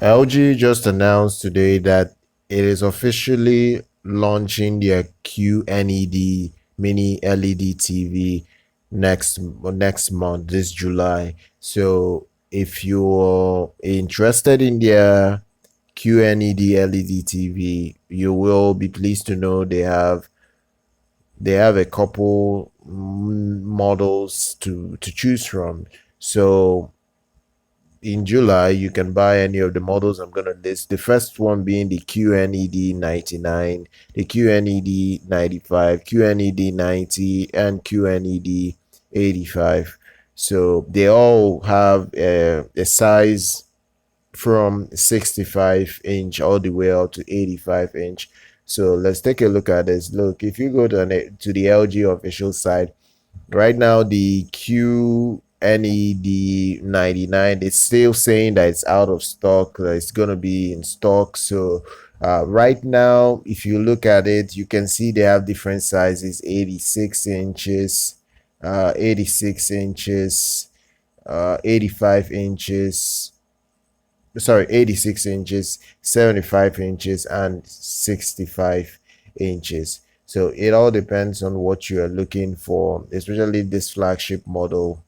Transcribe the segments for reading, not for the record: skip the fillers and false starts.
LG just announced today that it is officially launching their QNED Mini LED TV next month, this July. So if you're interested in their QNED LED TV, you will be pleased to know they have a couple models to choose from. So in July, you can buy any of the models I'm going to list. The first one being the QNED99, the QNED95, QNED90, and QNED85. So they all have a size from 65 inch all the way up to 85 inch. So let's take a look at this. Look, if you go to the LG official site, right now the QNED99 is still saying that it's out of stock, that it's going to be in stock. So right now, if you look at it, you can see they have different sizes: 86 inches, 86 inches, 85 inches, sorry, 86 inches, 75 inches, and 65 inches. So it all depends on what you are looking for, especially this flagship model.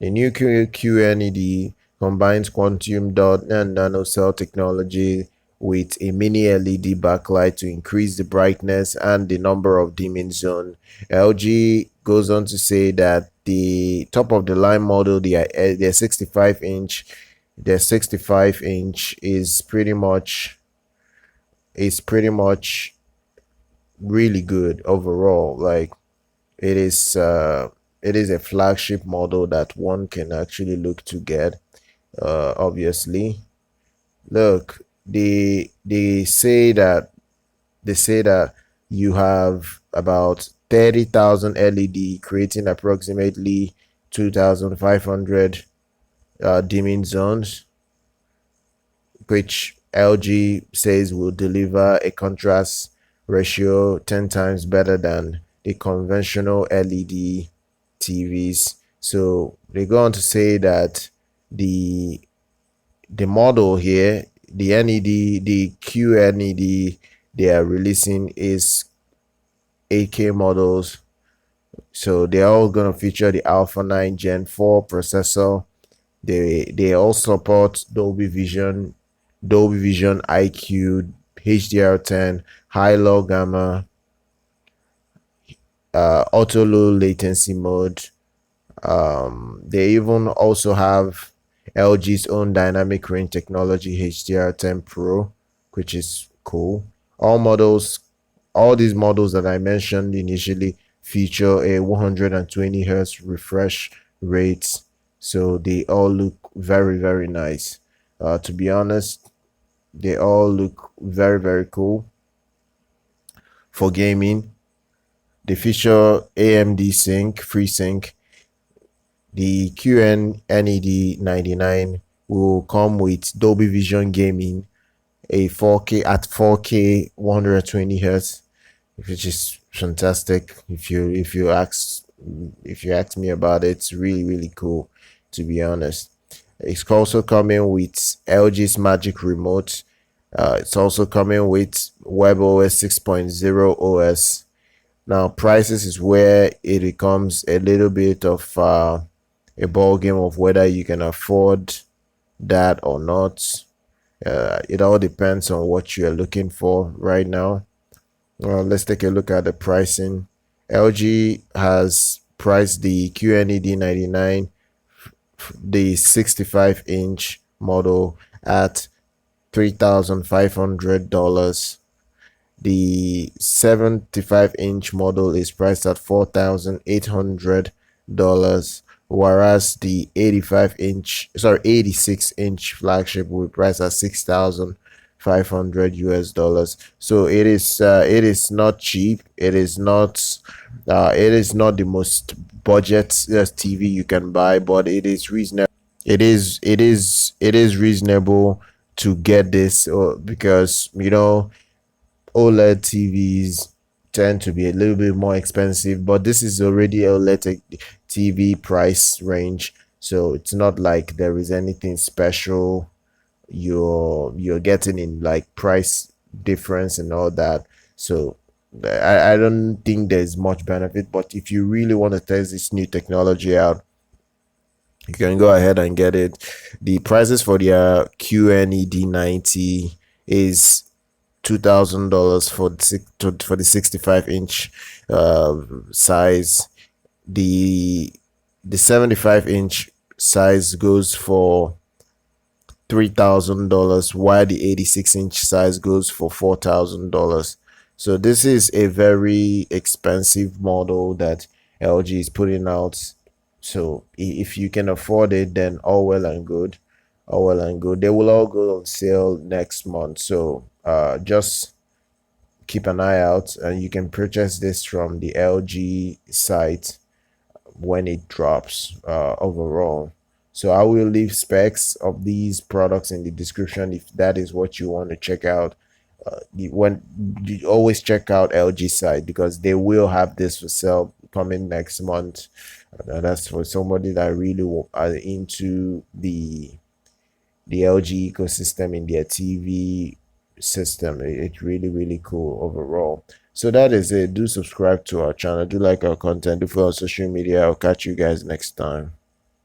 The new QNED combines quantum dot and NanoCell technology with a mini LED backlight to increase the brightness and the number of dimming zone. LG goes on to say that the top of the line model, their 65 inch is pretty much really good overall. Like it is a flagship model that one can actually look to get. Obviously, look, they say that you have about 30,000 LED creating approximately 2,500 dimming zones, which LG says will deliver a contrast ratio 10 times better than the conventional LED TVs. So they go on to say that the the model here, the QNED they are releasing is 8K models. So they're all gonna feature the Alpha 9 Gen 4 processor. They all support Dolby Vision IQ, HDR10, high low gamma, auto low latency mode. They even also have LG's own dynamic range technology, HDR10 Pro, which is cool. All models, all these models that I mentioned initially feature a 120 hertz refresh rate, so they all look very, very nice. To be honest, they all look very, very cool for gaming. They feature AMD sync, FreeSync. The QNED99 will come with Dolby Vision gaming, a 4K 120 hertz, which is fantastic. If you ask me about it, it's really, really cool, to be honest. It's also coming with LG's Magic Remote. It's also coming with WebOS 6.0 OS. Now, prices is where it becomes a little bit of a ball game of whether you can afford that or not. It all depends on what you are looking for right now. Let's take a look at the pricing. LG has priced the QNED99, the 65-inch model, at $3,500. The 75-inch model is priced at $4,800, whereas the 86-inch flagship will be priced at $6,500 US. So it is not cheap. It is not the most budget TV you can buy, but it is reasonable. It is reasonable to get this, because OLED TVs tend to be a little bit more expensive, but this is already a OLED TV price range, so it's not like there is anything special you're getting in like price difference and all that. So I don't think there's much benefit, but if you really want to test this new technology out, you can go ahead and get it. The prices for the QNED90 is $2,000 for for the 65-inch size. The 75-inch size goes for $3,000, while the 86-inch size goes for $4,000. So this is a very expensive model that LG is putting out. So if you can afford it, then all well and good. All well and good. They will all go on sale next month. So just keep an eye out, and you can purchase this from the LG site when it drops overall. So I will leave specs of these products in the description if that is what you want to check out. You always check out LG site, because they will have this for sale coming next month. That's for somebody that really are into the LG ecosystem in their TV system. It's really cool overall. So that is it. Do subscribe to our channel. Do like our content. Do follow on social media. I'll catch you guys next time.